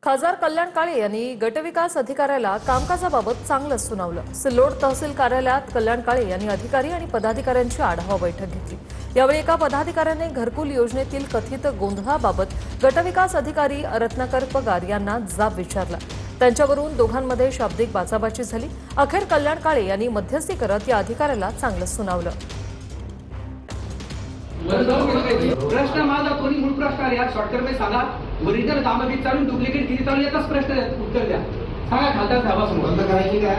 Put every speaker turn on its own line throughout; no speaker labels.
खासदार कल्याण काळे यांनी गटविकास अधिकाऱ्याला कामकाजाबाबत चांगलंच सुनावलं। सिल्लोड तहसील कार्यालयात कल्याण काळे यांनी अधिकारी आणि पदाधिकाऱ्यांची आढावा बैठक घेतली। यावेळी एका पदाधिकाऱ्याने घरकुल योजनेतील कथित गोंधळाबाबत गटविकास अधिकारी रत्नाकर पगार यांना जाब विचारला। त्यांच्यावरून दोघांमध्ये शाब्दिक बाचाबाची झाली। अखेर कल्याण काळे यांनी मध्यस्थी करत या अधिकाऱ्याला चांगलंच सुनावलं।
प्रश्न माझा कोणी मूळ प्रश्न आहे यात शॉर्टकट मध्ये सांगा। ओरिजिनल कामं बी चालून डुप्लिकेट किती चालू याचाच प्रश्न उत्तर द्या। सांगा खासदार साहेबांसमोर
बंद करायची का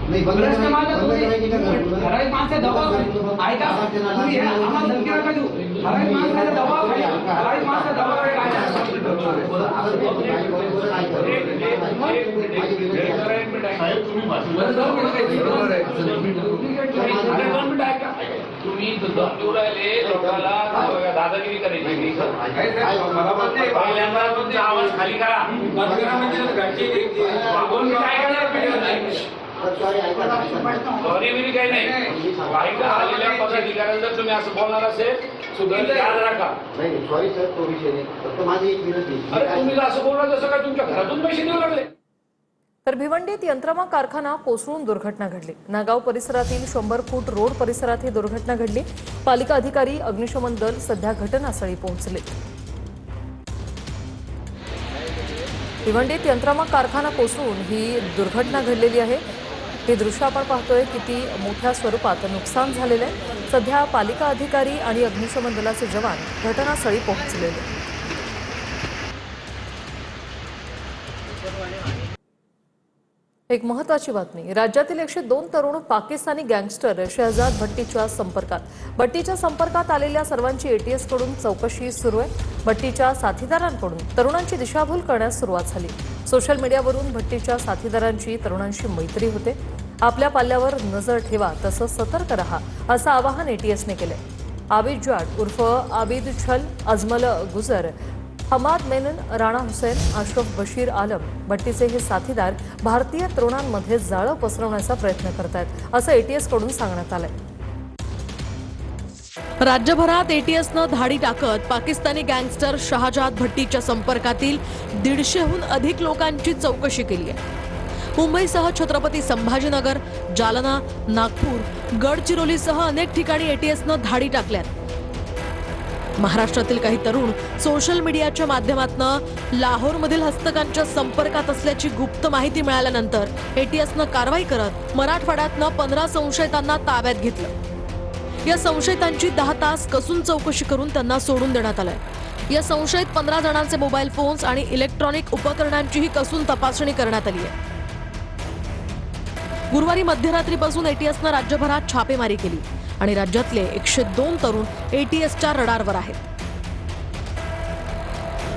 नाही? बंद
प्रश्न माझा
करायची का?
ठराविक माणसं दबाव ऐका तुम्ही आम्हाला धमकी नका देऊ। ठराविक माणसाचा दबाव ठराविक माणसाचा दबाव
तुम्ही देऊ राहिले लोकांना दादागिरी करायची। पहिल्यांदा तुमचा आवाज खाली करा। सॉरी बिरी काही नाही। ऐका आलेल्या पदाधिकाऱ्यांना तुम्ही असं बोलणार असेल सुधार याद राखा।
नाही सॉरी सर, तो विषय नाही, फक्त माझी एक विनंती।
अरे तुम्ही असं बोलणार जसं काय तुमच्या घरातून पैसे देऊ लागले।
तर भिवंडीत यंत्रमाग कारखाना कोसळून दुर्घटना घडली। नागाव परिसरातील 100 फूट रोड परिसरात ही दुर्घटना घडली। पालिका अधिकारी अग्निशमन दल सध्या घटनास्थळी पोहोचले। भिवंडीत यंत्रमाग कारखाना कोसळून ही दुर्घटना घडलेली आहे। हे दृश्य आपण पाहतोय किती मोठ्या स्वरूपात नुकसान झालेलं आहे। सध्या पालिका अधिकारी आणि अग्निशमन दलाचे जवान घटनास्थळी पोहोचलेले। एक महत्त्वाची बातमी। राज्यातील 102 तरुण पाकिस्तानी गँगस्टर शहजाद भट्टीच्या संपर्कात। भट्टीच्या संपर्कात आलेल्या सर्वांची एटीएस कडून चौकशी सुरू आहे। भट्टीच्या साथीदारांकडून तरुणांची दिशाभूल करण्यास सुरुवात झाली। सोशल मीडियावरून भट्टीच्या साथीदारांची तरुणांशी मैत्री होते। आपल्या पाल्यावर नजर ठेवा, तसंच सतर्क रहा असं आवाहन एटीएसने केले। आबिद जाट उर्फ आबिद छल, अजमल गुजर, हमाद मेनन, राणा हुसैन, अशरफ बशीर आलम भट्टीचे हे साथीदार भारतीय तरुणांमध्ये जाळं पसरवण्याचा प्रयत्न करतायत असं एटीएस कडून सांगण्यात आलंय।
राज्यभरात एटीएसनं धाडी टाकत पाकिस्तानी गँगस्टर शहजाद भट्टीच्या संपर्कातील 150हून अधिक लोकांची चौकशी केली आहे। मुंबईसह छत्रपती संभाजीनगर, जालना, नागपूर, गडचिरोलीसह अनेक ठिकाणी एटीएसनं धाडी टाकल्यात। महाराष्ट्रातील काही तरुण सोशल मीडियाच्या माध्यमातून लाहोरमधील हस्तकांच्या संपर्कात असल्याची गुप्त माहिती मिळाल्यानंतर एटीएसनं कारवाई करत मराठवाड्यातनं 15 संशयितांना ताब्यात घेतलं। या संशयितांची 10 तास कसून चौकशी करून त्यांना सोडून देण्यात आलंय। या संशयित 15 जणांचे मोबाईल फोन्स आणि इलेक्ट्रॉनिक उपकरणांचीही कसून तपासणी करण्यात आली आहे। गुरुवारी मध्यरात्रीपासून एटीएसनं राज्यभरात छापेमारी केली आणि राज्यातले 102 तरुण एटीएसच्या रडारवर आहेत।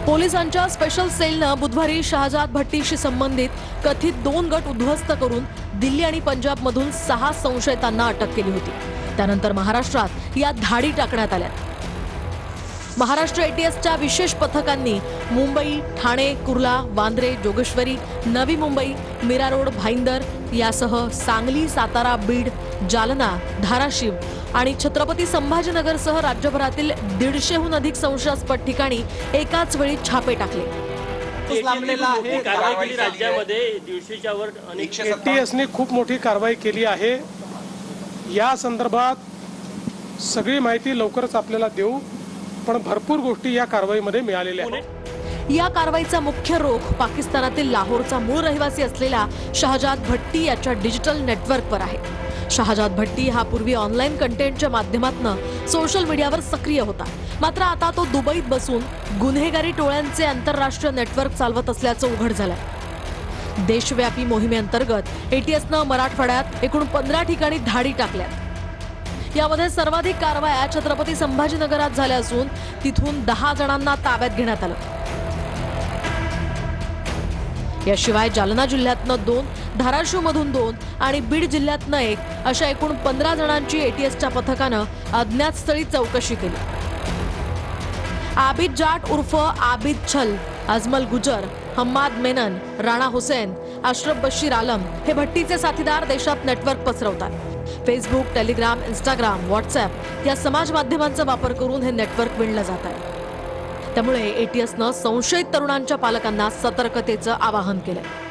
पोलिसांच्या स्पेशल सेलनं बुधवारी शहजाद भट्टीशी संबंधित कथित 2 गट उद्ध्वस्त करून दिल्ली आणि पंजाबमधून 6 संशयितांना अटक केली होती। त्यानंतर महाराष्ट्रात या धाडी टाकण्यात आल्या। महाराष्ट्र एटीएसच्या विशेष पथकांनी मुंबई, ठाणे, कुर्ला, वांद्रे, जोगेश्वरी, नवी मुंबई, मीरा रोड, भाईंदर यासह सांगली, सातारा, बीड, जालना, धाराशिव आणि छत्रपती संभाजीनगरसह राज्यभरातील 150हून अधिक संशयास्पद ठिकाणी एकाच वेळी छापे टाकले।
राज्यामध्ये 150च्या वर अनेक
एटीएसने खूप मोठी कारवाई केली आहे। या संदर्भात सगळी माहिती लवकरच आपल्याला देऊ, पण भरपूर गोष्टी या कारवाईमध्ये मिळालेल्या आहेत।
या कारवाईचा मुख्य रोख पाकिस्तानातील लाहोरचा मूळ रहिवासी असलेला शहजाद भट्टी याच्या डिजिटल नेटवर्कवर आहे। शहजाद भट्टी हा पूर्वी ऑनलाईन कंटेंटच्या माध्यमातून सोशल मीडियावर सक्रिय होता, मात्र आता तो दुबईत बसून गुन्हेगारी टोळ्यांचे आंतरराष्ट्रीय नेटवर्क चालवत असल्याचं उघड झालंय। देशव्यापी मोहिमेअंतर्गत एटीएसनं मराठवाड्यात एकूण 15 ठिकाणी धाडी टाकल्या। यामध्ये सर्वाधिक कारवाया छत्रपती संभाजीनगरात झाल्या असून तिथून 10 जणांना ताब्यात घेण्यात आलं। याशिवाय जालना जिल्ह्यातनं 2, धाराशिवमधून 2 आणि बीड जिल्ह्यातनं 1 अशा एकूण 15 जणांची एटीएसच्या पथकानं अज्ञात स्थळी चौकशी केली। आबिद जाट उर्फ आबिद छल, अजमल गुजर, हम्माद मेनन, राणा हुसैन, अशरफ बशीर आलम हे भट्टीचे साथीदार देशात नेटवर्क पसरवतात। फेसबुक, टेलिग्राम, इंस्टाग्राम, व्हॉट्सअप या समाज माध्यमांचा वापर करून हे नेटवर्क विणलं जात आहे। त्यामुळे एटीएसनं संशयित तरुणांच्या पालकांना सतर्कतेचं आवाहन केलंय.